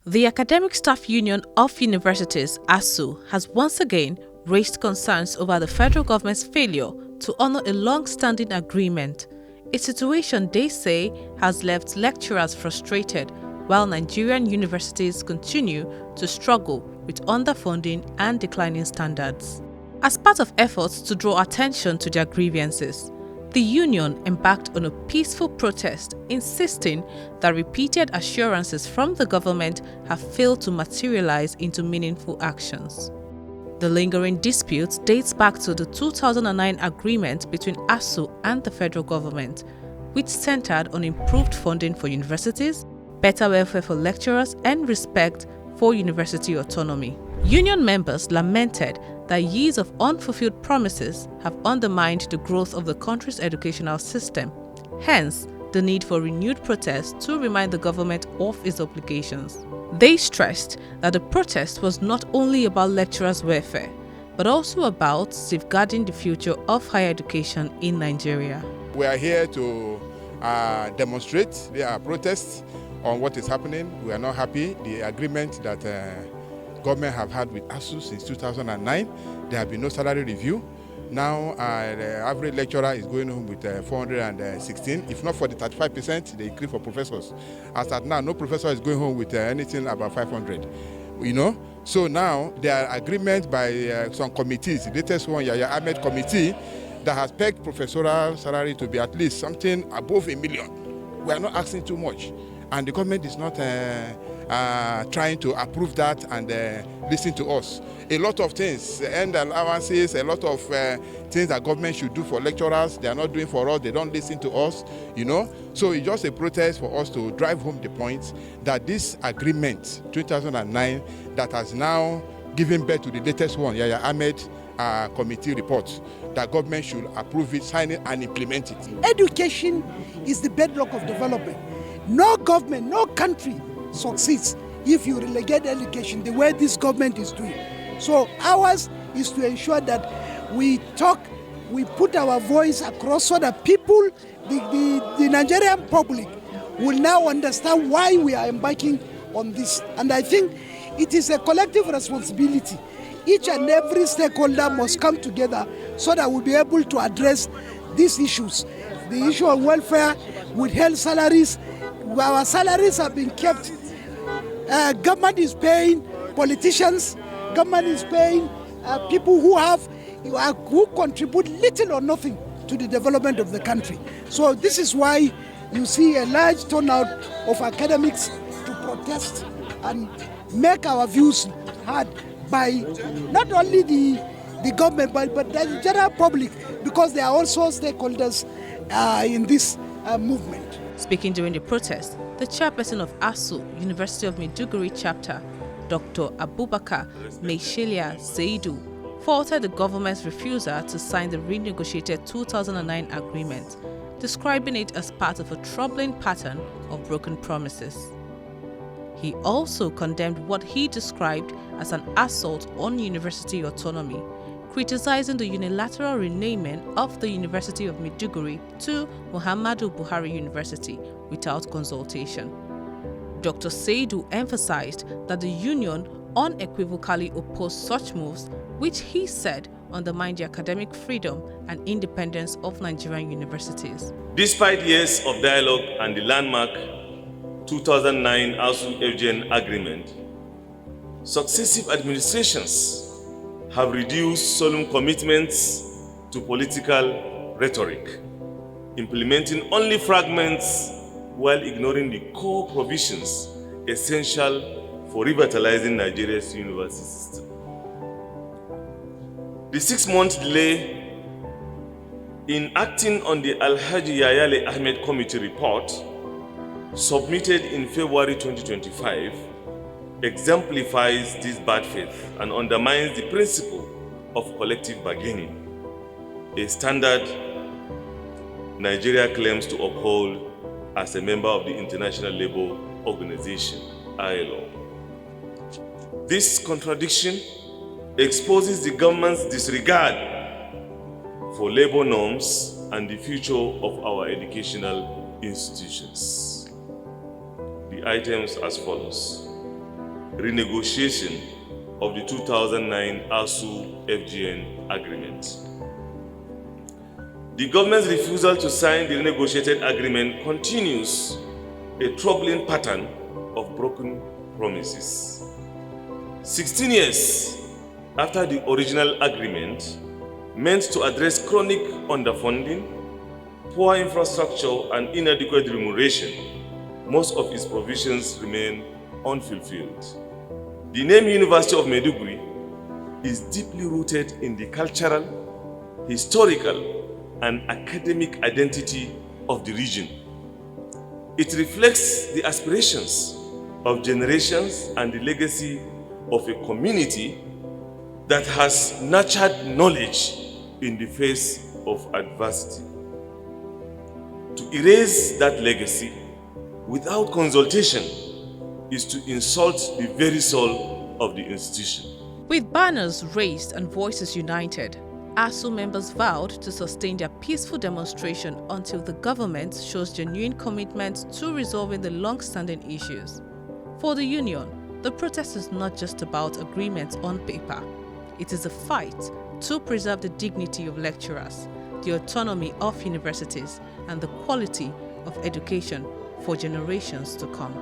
The Academic Staff Union of Universities, ASUU, has once again raised concerns over the federal government's failure to honor a long-standing agreement, a situation they say has left lecturers frustrated while Nigerian universities continue to struggle with underfunding and declining standards. As part of efforts to draw attention to their grievances, the union embarked on a peaceful protest, insisting that repeated assurances from the government have failed to materialize into meaningful actions. The lingering dispute dates back to the 2009 agreement between ASUU and the federal government, which centered on improved funding for universities, better welfare for lecturers, and respect for university autonomy. Union members lamented that years of unfulfilled promises have undermined the growth of the country's educational system, hence the need for renewed protest to remind the government of its obligations. They stressed that the protest was not only about lecturers' welfare, but also about safeguarding the future of higher education in Nigeria. We are here to demonstrate their protests on what is happening. We are not happy. The agreement that government have had with ASUU since 2009, there have been no salary review. Now the average lecturer is going home with 416, if not for the 35% they increase for professors. As at now, no professor is going home with anything about 500. So now there are agreements by some committees. The latest one, Yahya Ahmed committee, that has pegged professorial salary to be at least something above $1 million. We are not asking too much, and the government is not trying to approve that and listen to us. A lot of things, end allowances, a lot of things that government should do for lecturers, they are not doing for us, they don't listen to us, So it's just a protest for us to drive home the point that this agreement, 2009, that has now given birth to the latest one, Yahya Ahmed committee report, that government should approve it, sign it, and implement it. Education is the bedrock of development. No government, no country succeeds if you relegate education the way this government is doing. So ours is to ensure that we talk, we put our voice across so that people, the Nigerian public will now understand why we are embarking on this. And I think it is a collective responsibility. Each and every stakeholder must come together so that we'll be able to address these issues. The issue of welfare, with health salaries, our salaries have been kept. Government is paying politicians, government is paying people who contribute little or nothing to the development of the country. So this is why you see a large turnout of academics to protest and make our views heard by not only the government but the general public, because they are also stakeholders in this movement. Speaking during the protest, the chairperson of ASUU, University of Maiduguri chapter, Dr. Abubakar Meishelia Seidu, faulted the government's refusal to sign the renegotiated 2009 agreement, describing it as part of a troubling pattern of broken promises. He also condemned what he described as an assault on university autonomy, criticizing the unilateral renaming of the University of Maiduguri to Muhammadu Buhari University without consultation. Dr. Seidu emphasized that the union unequivocally opposed such moves, which he said undermine the academic freedom and independence of Nigerian universities. Despite years of dialogue and the landmark 2009 ASUU-FGN agreement, successive administrations have reduced solemn commitments to political rhetoric, implementing only fragments while ignoring the core provisions essential for revitalizing Nigeria's university system. The 6-month delay in acting on the Alhaji Yayale Ahmed Committee report, submitted in February 2025, exemplifies this bad faith and undermines the principle of collective bargaining, a standard Nigeria claims to uphold as a member of the International Labour Organization, ILO. This contradiction exposes the government's disregard for labor norms and the future of our educational institutions. The items as follows. renegotiation of the 2009 ASUU-FGN agreement. The government's refusal to sign the renegotiated agreement continues a troubling pattern of broken promises. 16 years after the original agreement, meant to address chronic underfunding, poor infrastructure, and inadequate remuneration, most of its provisions remain unfulfilled. The name University of Maiduguri is deeply rooted in the cultural, historical, and academic identity of the region. It reflects the aspirations of generations and the legacy of a community that has nurtured knowledge in the face of adversity. To erase that legacy without consultation is to insult the very soul of the institution. With banners raised and voices united, ASUU members vowed to sustain their peaceful demonstration until the government shows genuine commitment to resolving the long-standing issues. For the union, the protest is not just about agreements on paper. It is a fight to preserve the dignity of lecturers, the autonomy of universities, and the quality of education for generations to come.